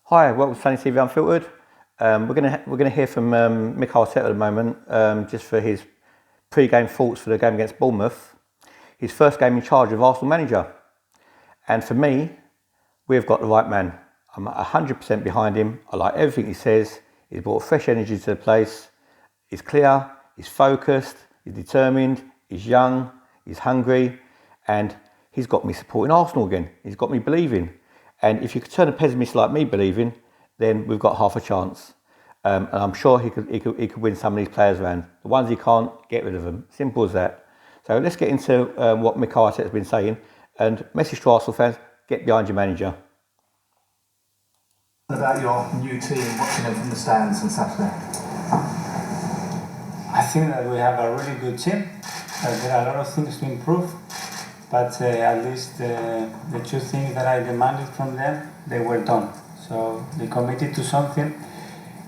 Hi, welcome to Sunny TV Unfiltered. We're gonna hear from Mikel at the moment, just for his pre-game thoughts for the game against Bournemouth. His first game in charge of Arsenal manager, and for me, we've got the right man. I'm 100% behind him. I like everything he says. He's brought fresh energy to the place. He's clear. He's focused. He's determined. He's young. He's hungry, and he's got me supporting Arsenal again. He's got me believing. And if you could turn a pessimist like me believing, then we've got half a chance. And I'm sure he could win some of these players around. The ones he can't, get rid of them. Simple as that. So let's get into what Mikel has been saying. And message to Arsenal fans: get behind your manager. About your new team, watching them from the stands on Saturday. I think that we have a really good team. There are a lot of things to improve. But at least the two things that I demanded from them, they were done. So they committed to something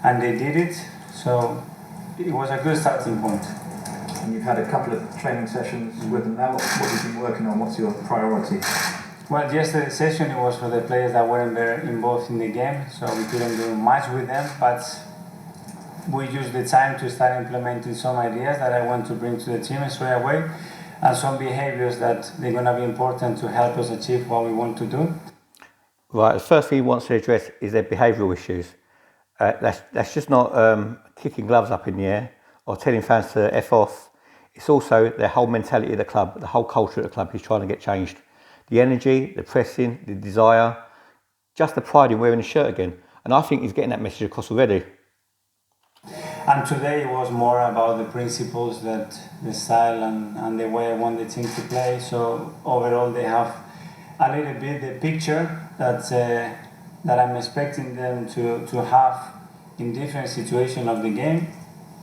and they did it. So it was a good starting point. And you've had a couple of training sessions with them now. What have you been working on? What's your priority? Well, yesterday's session it was for the players that weren't very involved in the game. So we couldn't do much with them. But we used the time to start implementing some ideas that I want to bring to the team straight away. And some behaviours that they're going to be important to help us achieve what we want to do. Right, the first thing he wants to address is their behavioural issues. That's just not kicking gloves up in the air or telling fans to F off. It's also their whole mentality of the club, the whole culture of the club he's trying to get changed. The energy, the pressing, the desire, just the pride in wearing the shirt again. And I think he's getting that message across already. And today it was more about the principles, that the style and the way I want the team to play. So overall they have a little bit the picture that I'm expecting them to have in different situations of the game,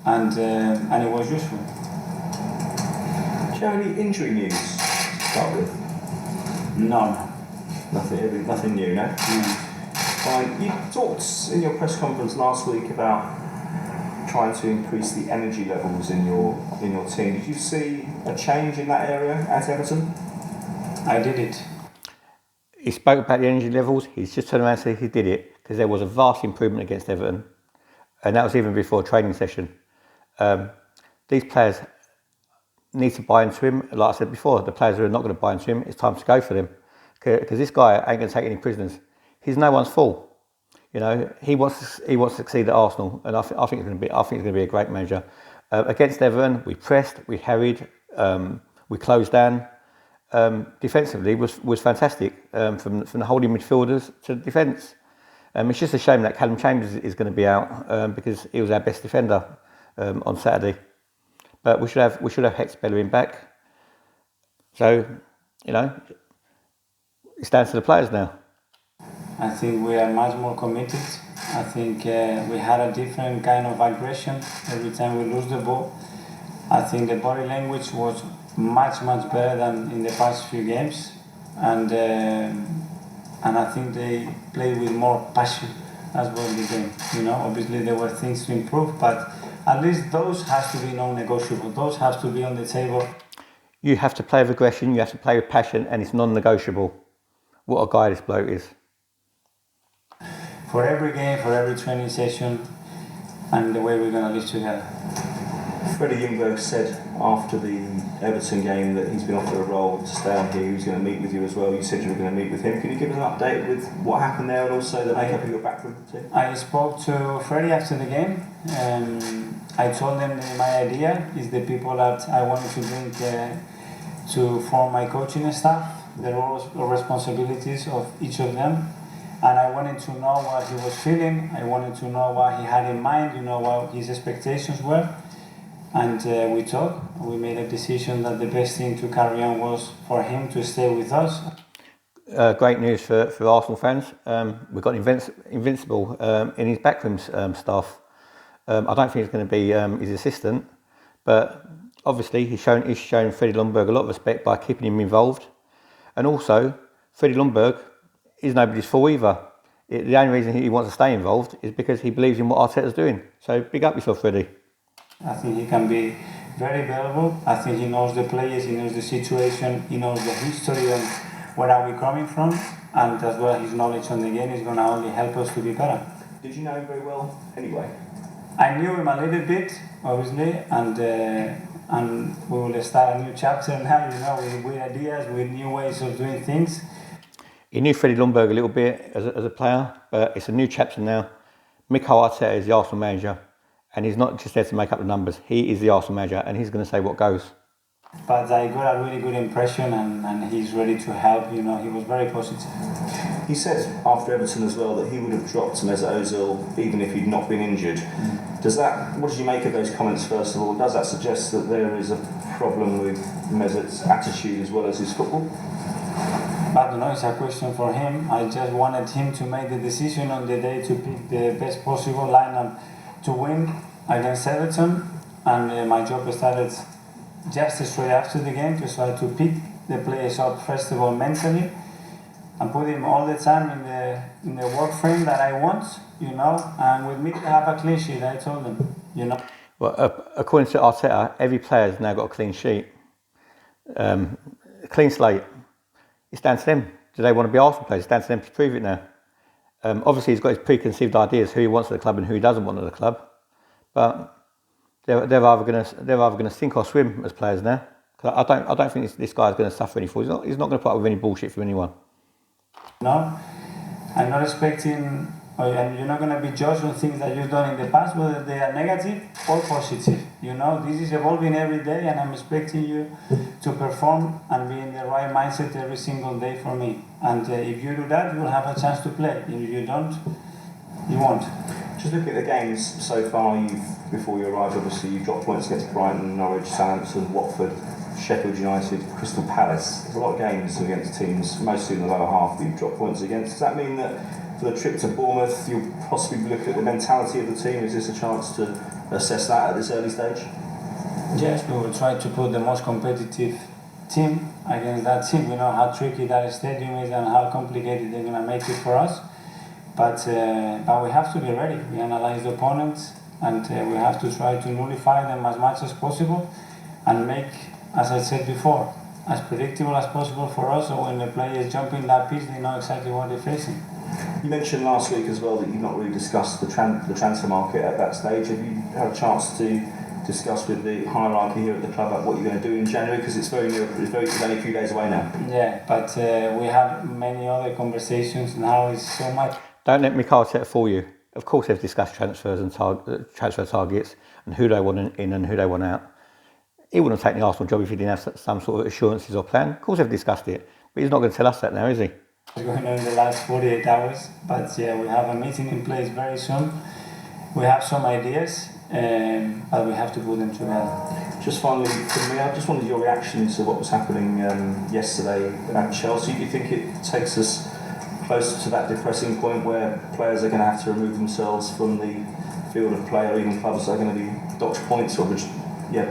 and it was useful. Do you have any injury news to start with? No. Nothing new, no? Fine. You talked in your press conference last week about trying to increase the energy levels in your team. Did you see a change in that area at Everton? I did it. He spoke about the energy levels. He's just turned around and said he did it because there was a vast improvement against Everton, and that was even before a training session. These players need to buy into him. Like I said before, the players who are not going to buy into him, it's time to go for them, because this guy ain't going to take any prisoners. He's no one's fool. You know, he wants to succeed at Arsenal, and I think it's going to be a great manager. Against Everton, we pressed, we harried, we closed down. Defensively was fantastic, from the holding midfielders to the defence. It's just a shame that Callum Chambers is going to be out, because he was our best defender on Saturday. But we should have Hex Bellerin back. So, you know, it's down to the players now. I think we are much more committed. I think we had a different kind of aggression every time we lose the ball. I think the body language was much better than in the past few games, and I think they played with more passion as well in the game. You know, obviously there were things to improve, but at least those have to be non-negotiable. Those have to be on the table. You have to play with aggression. You have to play with passion, and it's non-negotiable. What a guy this bloke is. For every game, for every training session, and the way we're going to live together. Freddie Ljungberg said after the Everton game that he's been offered a role to stay on here. He was going to meet with you as well. You said you were going to meet with him. Can you give us an update with what happened there, and also the makeup of your backroom team? I spoke to Freddie after the game, and I told him that my idea is the people that I wanted to bring to form my coaching staff, the roles or responsibilities of each of them. And I wanted to know what he was feeling. I wanted to know what he had in mind, you know, what his expectations were. And we talked. We made a decision that the best thing to carry on was for him to stay with us. Great news for Arsenal fans. We've got Invincible in his backroom staff. I don't think it's going to be his assistant, but obviously he's shown Freddie Ljungberg a lot of respect by keeping him involved. And also, Freddie Ljungberg is nobody's fool either. The only reason he wants to stay involved is because he believes in what Arteta's doing. So big up yourself, Freddie. I think he can be very valuable. I think he knows the players, he knows the situation, he knows the history and where are we coming from. and as well his knowledge on the game is going to only help us to be better. Did you know him very well anyway? I knew him a little bit, obviously, and we will start a new chapter now, you know, with ideas, with new ways of doing things. He knew Freddie Ljungberg a little bit as a player, but it's a new chapter now. Mikel Arteta is the Arsenal manager, and he's not just there to make up the numbers. He is the Arsenal manager, and he's going to say what goes. But I got a really good impression, and he's ready to help. You know, he was very positive. He said after Everton as well that he would have dropped Mesut Ozil even if he'd not been injured. What did you make of those comments first of all? Does that suggest that there is a problem with Mesut's attitude as well as his football? I don't know, it's a question for him. I just wanted him to make the decision on the day to pick the best possible lineup to win against Everton, and my job started just straight after the game to try to pick the players up first of all mentally and put him all the time in the work frame that I want, you know, and with me to have a clean sheet, I told him, you know. Well, according to Arteta, every player's now got a clean sheet, a clean slate. It's down to them. Do they want to be Arsenal players? It's down to them to prove it now. Obviously, he's got his preconceived ideas who he wants at the club and who he doesn't want at the club, but they're either going to sink or swim as players now. I don't think this guy's going to suffer any falls. He's not going to put up with any bullshit from anyone. No, I'm not expecting, and you're not going to be judged on things that you've done in the past, whether they are negative or positive. You know, this is evolving every day, and I'm expecting you to perform and be in the right mindset every single day for me. And if you do that, you will have a chance to play. If you don't, you won't. Just looking at the games so far, before you arrived, obviously you've dropped points against Brighton, Norwich, Southampton, Watford, Sheffield United, Crystal Palace. There's a lot of games against teams, mostly in the lower half, that you've dropped points against. Does that mean that for the trip to Bournemouth, you'll possibly look at the mentality of the team? Is this a chance to assess that at this early stage? Yes, we will try to put the most competitive team against that team. We know how tricky that stadium is and how complicated they're going to make it for us. But we have to be ready. We analyze the opponents, and we have to try to nullify them as much as possible and make, as I said before, as predictable as possible for us, so when the players jump in that pitch, they know exactly what they're facing. You mentioned last week as well that you've not really discussed the transfer market at that stage. Have you had a chance to discuss with the hierarchy here at the club about what you're going to do in January? Because it's only a few days away now. Yeah, but we had many other conversations. Now it's so much. Don't let Mikel Arteta fool you. Of course they've discussed transfers and transfer targets and who they want in and who they want out. He wouldn't have taken the Arsenal job if he didn't have some sort of assurances or plan. Of course they've discussed it, but he's not going to tell us that now, is he? It's going on in the last 48 hours, but yeah, we have a meeting in place very soon. We have some ideas, but we have to put them together. Just finally, from me, I just wanted your reaction to what was happening yesterday at Chelsea. Do you think it takes us closer to that depressing point where players are going to have to remove themselves from the field of play, or even clubs are going to be docked points or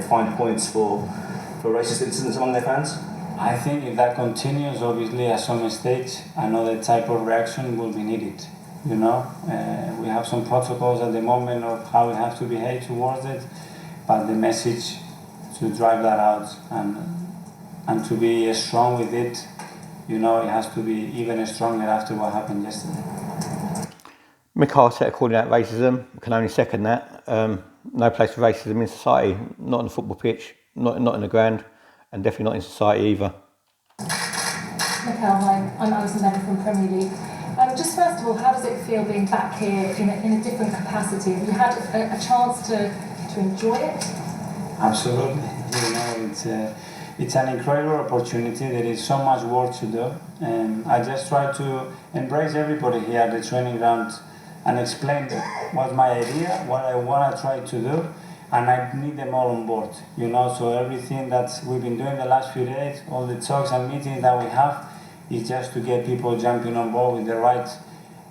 fined points for racist incidents among their fans? I think if that continues, obviously at some stage another type of reaction will be needed. You know, we have some protocols at the moment of how we have to behave towards it, but the message to drive that out and to be strong with it, you know, it has to be even stronger after what happened yesterday. Mikel Arteta calling out racism, can only second that. No place for racism in society, not on the football pitch, not in the ground, and definitely not in society either. Mikel, hi, I'm Alison Lennon from Premier League. Just first of all, how does it feel being back here in a different capacity? Have you had a chance to enjoy it? Absolutely. You know, it's an incredible opportunity. There is so much work to do, and I just try to embrace everybody here at the training ground and explain what's my idea, what I want to try to do, and I need them all on board. You know, so everything that we've been doing the last few days, all the talks and meetings that we have, is just to get people jumping on board with the right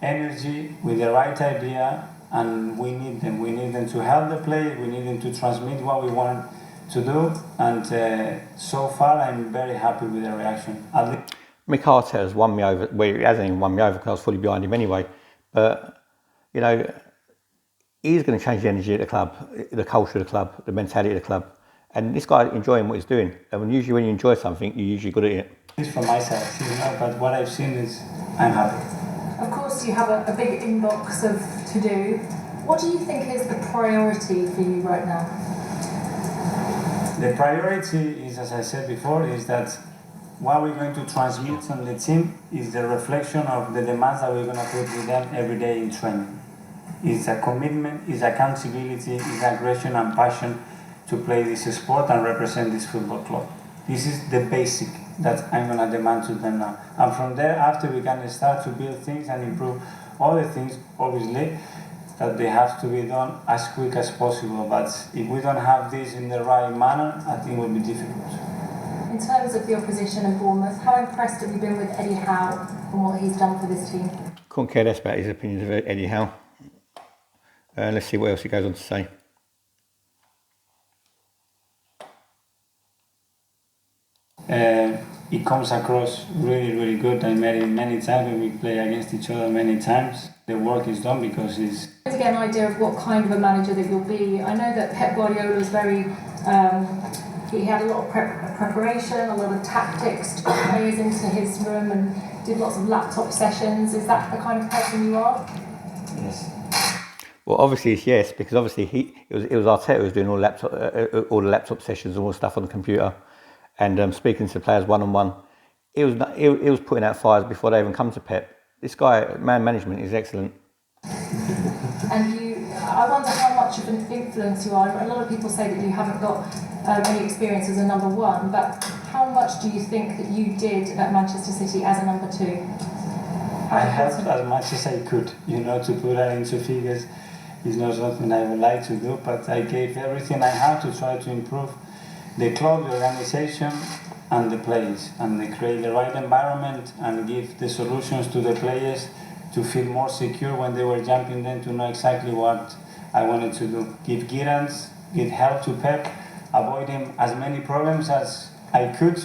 energy, with the right idea, and we need them. We need them to help the play. We need them to transmit what we want to do, and so far I'm very happy with the reaction. Mikel Arteta has won me over. Well, he hasn't even won me over because I was fully behind him anyway. But you know, he's going to change the energy at the club, the culture of the club, the mentality of the club, And this guy enjoying what he's doing. And usually when you enjoy something, you're usually good at it. It's from my side, but what I've seen is I'm happy. Of course, you have a big inbox of to do. What do you think is the priority for you right now? The priority is, as I said before, is that what we're going to transmit on the team is the reflection of the demands that we're going to put with them every day in training. It's a commitment, it's accountability, it's aggression and passion to play this sport and represent this football club. This is the basic that I'm going to demand to them now. And from there, after we can start to build things and improve other things, obviously, that they have to be done as quick as possible. But if we don't have this in the right manner, I think it will be difficult. In terms of your position in Bournemouth, how impressed have you been with Eddie Howe and what he's done for this team? Couldn't care less about his opinions of Eddie Howe. Let's see what else he goes on to say. He comes across really, really good. I met him many times when we play against each other many times. The work is done because he's... To get an idea of what kind of a manager that you'll be, I know that Pep Guardiola was very... he had a lot of preparation, a lot of tactics, took players into his room and did lots of laptop sessions. Is that the kind of person you are? Yes. Well, obviously it's yes, because obviously it was Arteta who was doing all the laptop sessions and all the stuff on the computer, and speaking to players one-on-one. He was putting out fires before they even come to Pep. This guy, man management, is excellent. And I wonder how much of an influence you are. A lot of people say that you haven't got any experience as a number one, but how much do you think that you did at Manchester City as a number two? I helped as much as I could, to put that into figures is not something I would like to do, but I gave everything I had to try to improve the club, the organization, and the players, and they create the right environment and give the solutions to the players to feel more secure when they were jumping in, to know exactly what I wanted to do. Give guidance, give help to Pep, avoid him as many problems as I could,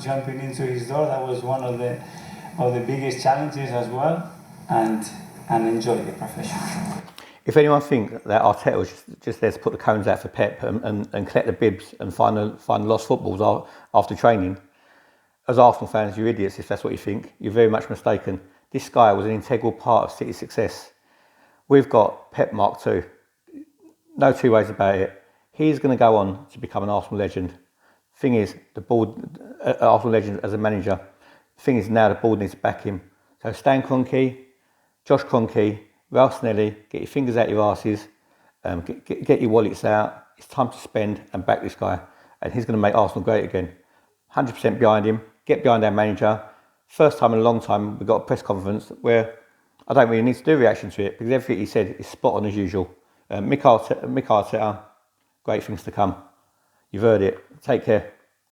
jumping into his door. That was one of the biggest challenges as well, and enjoy the profession. If anyone thinks that Arteta was just there to put the cones out for Pep and collect the bibs and find lost footballs after training, as Arsenal fans, you're idiots if that's what you think. You're very much mistaken. This guy was an integral part of City's success. We've got Pep Mark II. No two ways about it. He's going to go on to become an Arsenal legend. Thing is, the board, Arsenal legend as a manager. The thing is now the board needs to back him. So Stan Kroenke, Josh Kroenke, Ralph Snelly, get your fingers out your arses, get your wallets out. It's time to spend and back this guy. And he's going to make Arsenal great again. 100% behind him. Get behind our manager. First time in a long time we got a press conference where I don't really need to do a reaction to it because everything he said is spot on as usual. Mikel Arteta, great things to come. You've heard it. Take care.